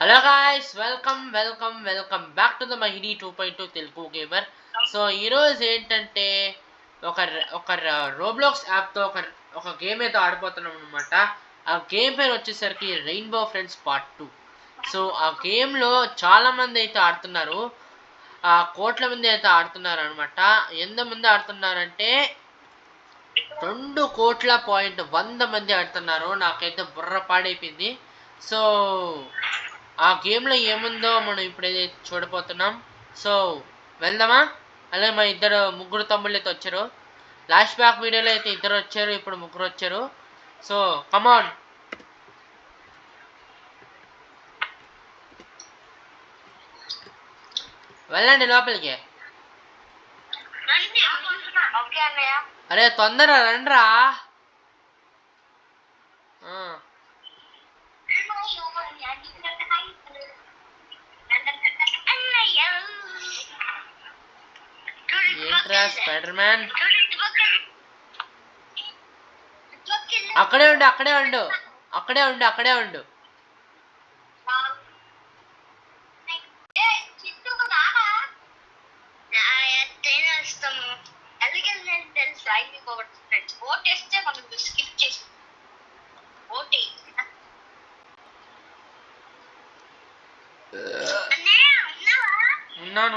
Hello guys, welcome back to the మహిడి 2.2 Telugu gamer. So ఈరోజు ఏంటంటే ఒక రోబ్లాక్స్ యాప్తో ఒక గేమ్ అయితే ఆడిపోతున్నాం అనమాట. ఆ గేమ్ పేరు వచ్చేసరికి రెయిన్బో ఫ్రెండ్స్ పార్ట్ 2. సో ఆ గేమ్లో చాలామంది అయితే ఆడుతున్నారు, కోట్ల మంది అయితే ఆడుతున్నారు అనమాట. ఎంతమంది ఆడుతున్నారంటే 2,100,00,000 మంది ఆడుతున్నారు. నాకైతే బుర్ర పాడైపోయింది. సో ఆ గేమ్లో ఏముందో మనం ఇప్పుడైతే చూడబోతున్నాం. సో వెళ్దామా? అలాగే మా ముగ్గురు తమ్ముళ్ళు అయితే వచ్చారు. లాస్ట్ బ్యాక్ వీడియోలో అయితే ఇద్దరు వచ్చారు, ఇప్పుడు ముగ్గురు వచ్చారు. సో కమాన్, వెళ్ళండి లోపలికి. అరే తొందర రండ్రా. ఏంట్రా స్పైడర్ మ్యాన్? అక్కడే ఉండు.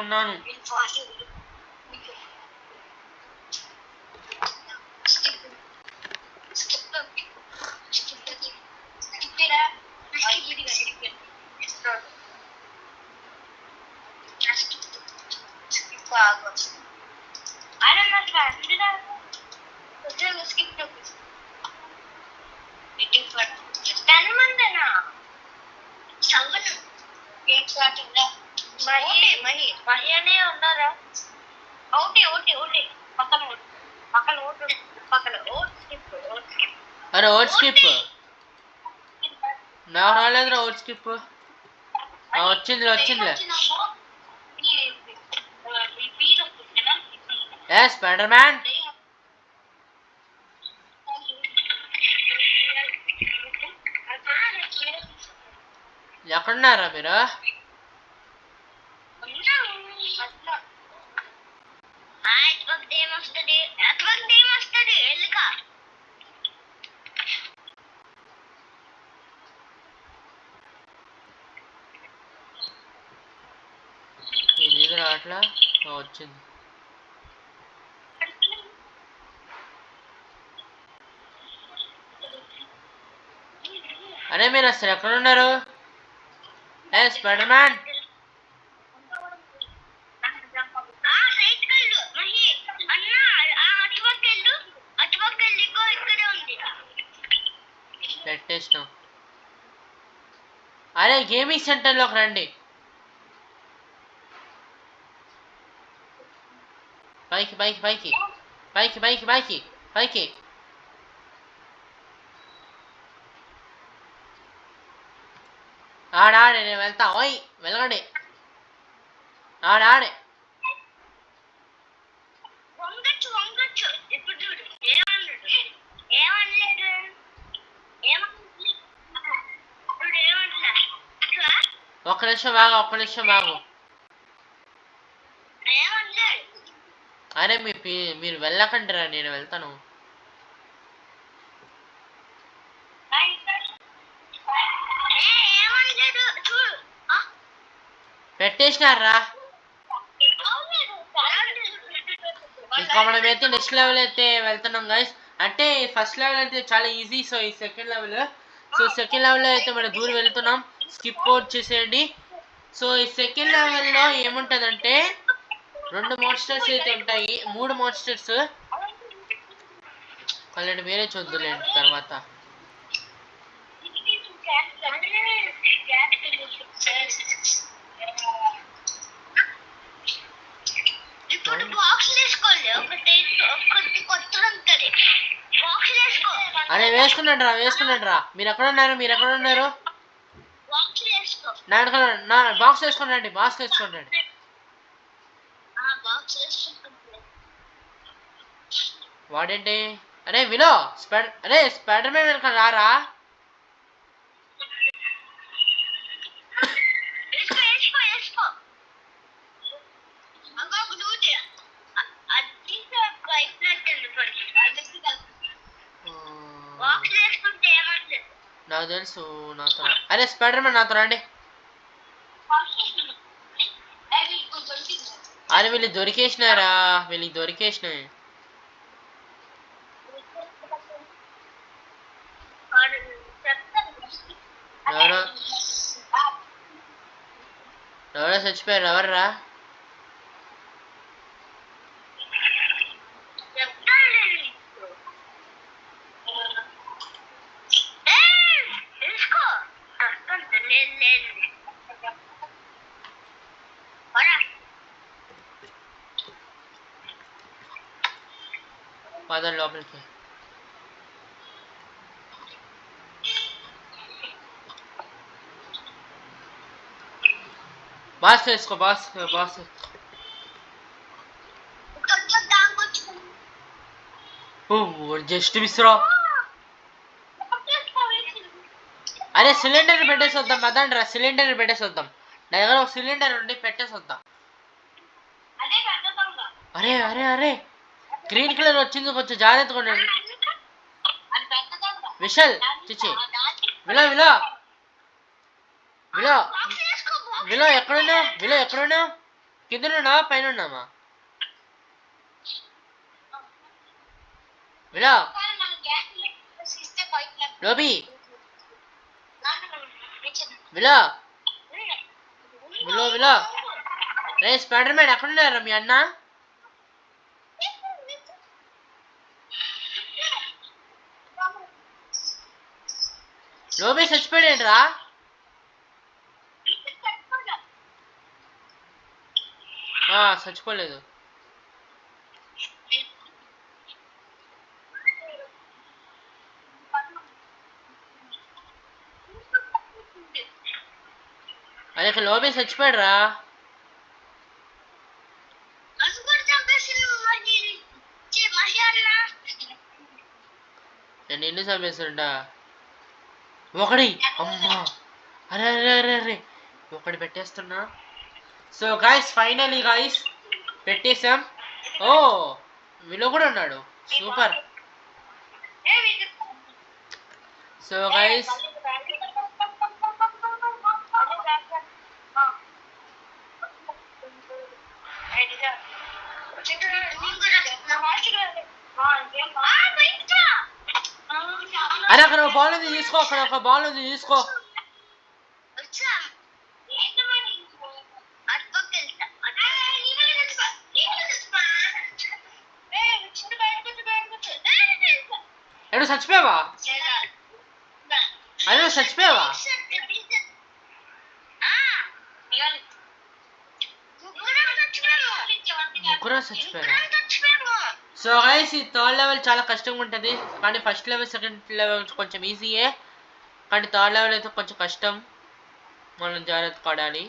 ఉన్నాను. అరే ఓట్ స్కిప్ నాకు రాలేదురా. ఓట్ స్కిప్ వచ్చిందిలే. ఏ స్పైడర్ మ్యాన్, ఎక్కడున్నారా మీరు? ఇది రావట్లా. వచ్చింది. అరే మీరు అసలు ఎక్కడున్నారు? ఏ స్పైడర్ మ్యాన్, పెట్టేసినాం. అరే గేమింగ్ సెంటర్లోకి రండి. పైకి. ఆడే నేను వెళ్తా. ఓయ్ వెళ్ళండి. ఆడే ఒక్క నిమిషం ఆగు. అరే మీరు వెళ్ళకండి రా, నేను వెళ్తాను. పెట్టేసినారా? ఇంకా మనమైతే నెక్స్ట్ లెవెల్ అయితే వెళ్తున్నాం గైస్. అంటే ఫస్ట్ లెవెల్ అయితే చాలా ఈజీ. సో ఈ సెకండ్ లెవెల్లో అయితే మనం దూరం వెళ్తున్నాం. స్కిప్ అవుట్ చేసేయండి. సో ఈ సెకండ్ లెవెల్లో ఏముంటుందంటే 2 మాన్స్టర్స్ అయితే ఉంటాయి, 3 మాన్స్టర్స్. అలాంటి వేరే చూద్దులేండి తర్వాత. అరే వేసుకున్నాడు రా. మీరు ఎక్కడ ఉన్నారు? నా బాక్స్ వేసుకోండి. వాడేంటి? అరే వినో, స్పైడర్ మ్యాన్ వెనక రారా. నాకు తెలుసు నాతో అరే స్పైడర్ మ్యాన్ నాతో రండి అరే వీళ్ళు దొరికేసినారా వీళ్ళకి దొరికేసినాయి ఎవరో ఎవరో చచ్చిపోయారు ఎవర్రా పదండి లోపలికి బాస్ వేసుకో బాస్ బాస్ జస్ట్ మిస్రా అరే సిలిండర్ పెట్టేసి వద్దాం అదండి రా సిలిండర్ పెట్టేసి వద్దాం నా దగ్గర ఒక సిలిండర్ ఉండి పెట్టేసి వద్దాం అరే అరే అరే గ్రీన్ కలర్ వచ్చింది కొంచెం జాగ్రత్తగా ఉండండి విశాల్ చిచి విలో విలో విలో విలో ఎక్కడున్నా విలో ఎక్కడున్నా కిందనున్నా పైన ఉన్నామా విలో లోబీ విలో విలో విలో రే స్పైడర్ మ్యాన్ ఎక్కడున్నారా మీ అన్న లోబీ చచ్చిపోయాడేంట్రా చచ్చిపోలేదు అదే లోబీ చచ్చిపోయాడురా నేను నిన్ను చంపేస్తుంటా ఒకటి అమ్మా అరే అరే అరే అరే ఒకటి పెట్టేస్తున్నా సో గాయస్ ఫైనలీ గాయస్ పెట్టేసాం ఓ విలో కూడా ఉన్నాడు సూపర్ సో గాయస్ అరే అక్కడ ఒక బాల్ ఉంది తీసుకో అక్కడ ఒక బాల్ ఉంది తీసుకో ఎడు చచ్చిపోయావా అరే చచ్చిపోయావా ముగ్గురు చచ్చిపోయారా సో గైస్ ఈ థర్డ్ లెవెల్ చాలా కష్టంగా ఉంటుంది కానీ ఫస్ట్ లెవెల్ సెకండ్ లెవెల్ కొంచెం ఈజీయే కానీ థర్డ్ లెవెల్ అయితే కొంచెం కష్టం మనం జాగ్రత్త పడాలి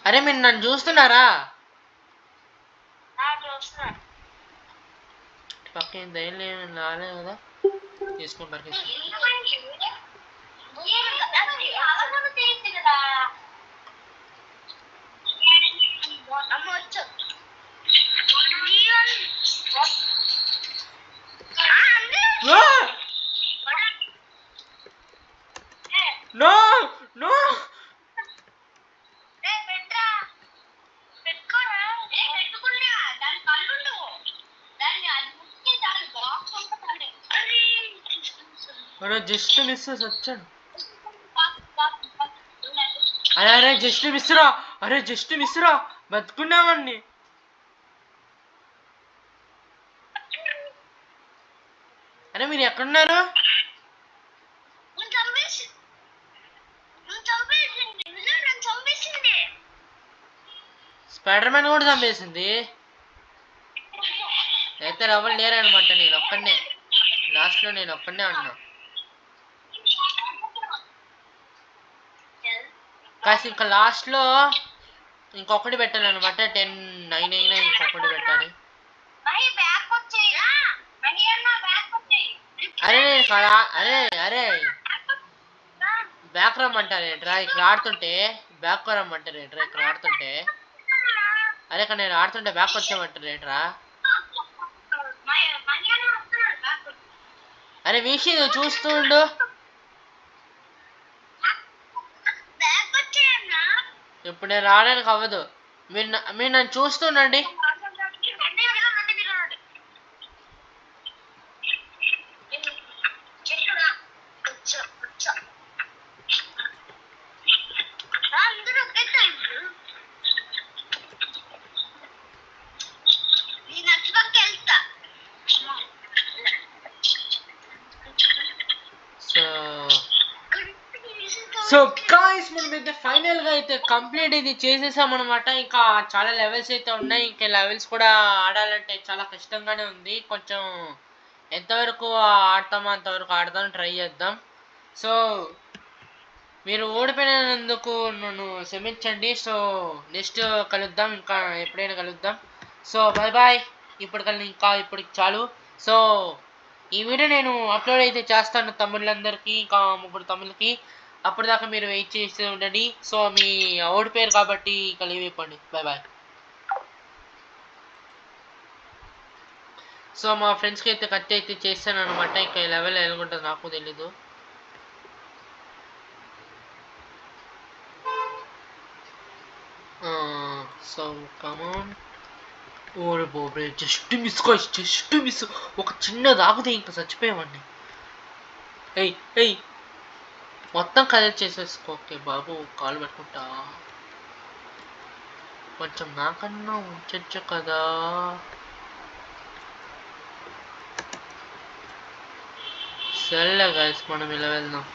అరే మీరు నన్ను చూస్తున్నారా పక్కన ధైర్యం రాలే కదా తీసుకుంటారు నో నో జస్ట్ మిస్ వచ్చాడు అరే అరే జస్ట్ మిస్రా అరే జస్ట్ మిస్రా బతుకున్నామండి అరే మీరు ఎక్కడున్నారు స్పైడర్ మ్యాన్ కూడా చంపేసింది అయితే ఎవరు లేరనమాట నేను ఒక్కడనే లాస్ట్ లో నేను ఒక్కడనే ఉన్నా కాసి ఇంకా లాస్ట్ లో ఇంకొకటి పెట్టాలి అనమాట 10-9 అయినా ఇంకొకటి పెట్టాలి అరే అరే అరే బ్యాక్ రమ్మంటారు ఏంట్రా ఇక్కడ ఆడుతుంటే బ్యాక్ రమ్మంటారు ఏంట్రా ఇక్కడ ఆడుతుంటే అరే కానీ నేను ఆడుతుంటే బ్యాక్ వచ్చామంటారు ఏంట్రా? అరే వీషి నువ్వు చూస్తుండు. ఇప్పుడు నేను రావడానికి అవ్వదు. మీరు నన్ను చూస్తుండండి. సో గాయ్స్ మనమైతే ఫైనల్గా అయితే కంప్లీట్ ఇది చేసేసామన్నమాట. ఇంకా చాలా లెవెల్స్ అయితే ఉన్నాయి. ఇంకా లెవెల్స్ కూడా ఆడాలంటే చాలా కష్టంగానే ఉంది. కొంచెం ఎంతవరకు ఆడతామో అంతవరకు ఆడదాం, ట్రై చేద్దాం. సో మీరు ఓడిపోయినందుకు నన్ను క్షమించండి. సో నెక్స్ట్ కలుద్దాం, ఇంకా ఎప్పుడైనా కలుద్దాం. So bye bye. ఇప్పటికి చాలు. సో ఈ వీడియో నేను అప్లోడ్ అయితే చేస్తాను తమ్ముళ్ళందరికీ, ఇంకా 3 తమ్ముళ్ళకి. అప్పటిదాకా మీరు వెయిట్ చేస్తూ ఉండండి. సో మీ ఓడిపోయారు కాబట్టి ఇక లీవ్ అయిపోండి. Bye bye. సో మా ఫ్రెండ్స్కి అయితే కట్ అయితే చేస్తాను అనమాట. ఇంకా లెవెల్ ఎలాగుంటుందో నాకు తెలీదు. సో కమాన్. ఓరే బాబే, జస్ట్ మిస్. ఒక చిన్న దాగితే ఇంకా చచ్చిపోయామండి. ఎయ్ మొత్తం కలెక్ట్ చేసేసుకో. ఓకే బాబు, కాలు పెట్టుకుంటా. కొంచెం నాకన్నా ఉంచచ్చు కదా. సరేలే గైస్, మనం ఇలా వెళ్దాం.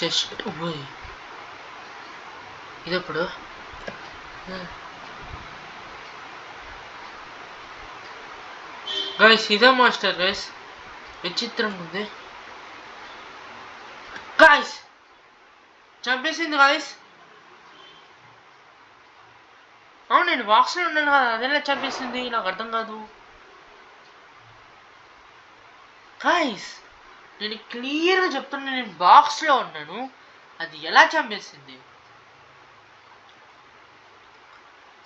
జస్ట్ ఇదెప్పుడు గైస్? ఇదే మాస్టర్ గైస్, విచిత్రం ఉంది గైస్. చంపేసింది గైస్. అవును, నేను బాక్స్లో ఉన్నాను కదా, అదేలా చంపేసింది? నాకు అర్థం కాదు గైస్. నేను క్లియర్గా చెప్తున్నా, నేను బాక్స్లో ఉన్నాను, అది ఎలా చంపేసింది?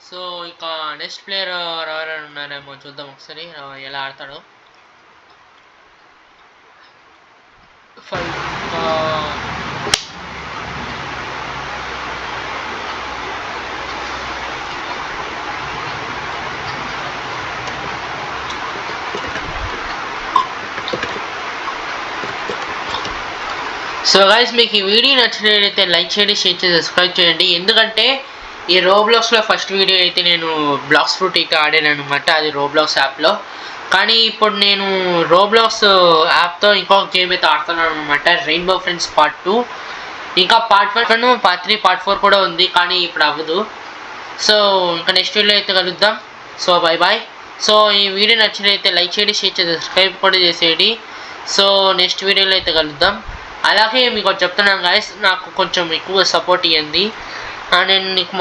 సో ఇక నెక్స్ట్ ప్లేయర్ ఎవరైనా ఉన్నారేమో చూద్దాం ఒకసారి ఎలా ఆడతాడో. సో గైస్, మీకు ఈ వీడియో నచ్చినట్లయితే లైక్ చేయండి, షేర్ చేసి సబ్స్క్రైబ్ చేయండి. ఎందుకంటే ఈ రోబ్లాక్స్లో ఫస్ట్ వీడియో అయితే నేను బ్లాక్స్ ఫ్రూట్ అయితే ఆడాను అనమాట, అది రోబ్లాక్స్ యాప్లో. కానీ ఇప్పుడు నేను రోబ్లాక్స్ యాప్తో ఇంకొక గేమ్ అయితే ఆడుతున్నాను అనమాట, రెయిన్బో ఫ్రెండ్స్ పార్ట్ 2. ఇంకా పార్ట్ 1, పార్ట్ 3, పార్ట్ 4 కూడా ఉంది, కానీ ఇప్పుడు అవ్వదు. సో ఇంకా నెక్స్ట్ వీడియో అయితే కలుద్దాం. So bye bye. సో ఈ వీడియో నచ్చినట్లయితే లైక్ చేయండి, షేర్ చేసి సబ్స్క్రైబ్ కూడా చేసేయండి. సో నెక్స్ట్ వీడియోలో అయితే కలుద్దాం. అలాగే మీకు చెప్తున్నాను గాయస్, నాకు కొంచెం ఎక్కువ సపోర్ట్ ఇవ్వండి. నేను నీకు